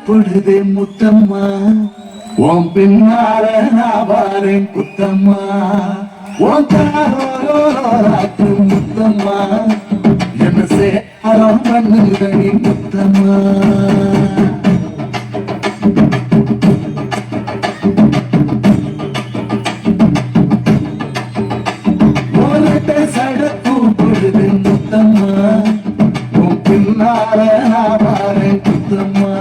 பொழுதே முத்தம்மா உன் பின்னால நான் வாரேன் குத்தம்மா உன் தாரோராக்கு முத்தம்மா என்ன சேரம் பண்ணுதடி முத்தம்மா உன்கிட்ட சடக்கு பொழுதே முத்தம்மா உன் பின்னால நான் வாரேன் குத்தம்மா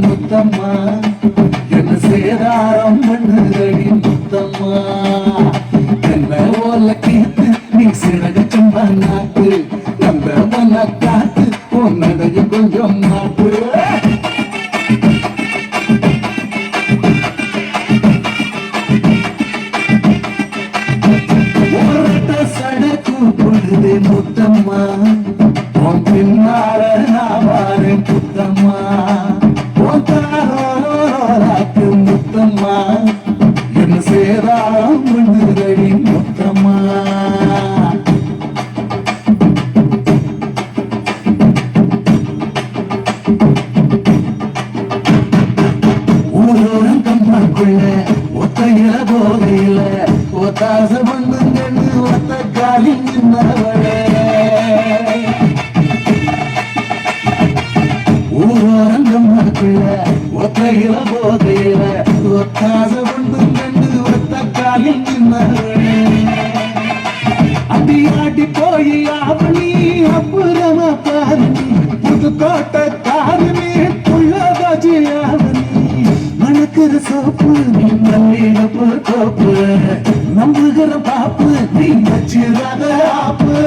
முத்தம்மா என்ன சேதாரம் பண்ணுதடி முத்தம்மா என்ன ஓல கேட்டு நீ சிறகு சம்பா நாட்டு அந்த மன காத்து உன்னதையும் கொஞ்சம் நாட்டு சடக்கு பொழுதே முத்தம்மா உன் பின்னால நான் வாரேன் புத்தம்மா முத்தம்மா என்ன சேராம் பண்ணுதடி முத்தம்மா ஊரோரம் கம்மாக்குள்ள ஒத்தையில போகையில ஒத்தாச பண்ணுங்கன்னு ஒத்த காலி நின்னவளே ஊரோரம் கம்மாக்குள்ள ஒத்தையில போகையில ஒத்தாச பண்ணுங்கன்னு ஒத்த காலி நின்னவளே அடி ஆடி போய் ஆவணி அப்புறமா பாருனி புதுக்கோட்டை தாருனி புள்ளதாஜி ஆவணி மணக்கிற சோப்பு நீ மல்லிகப்பு கோப்பு நம்புகிற பாப்பு நீ வச்சிடாத ஆப்பு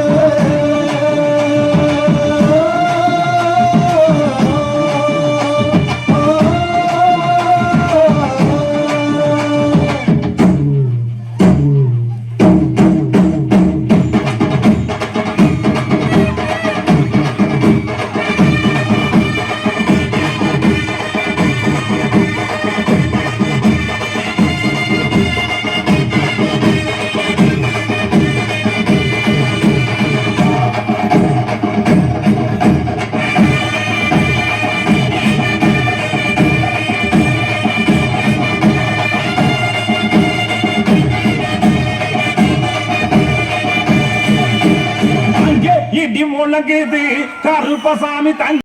இடி முழங்குது கருப்பசாமி தங்க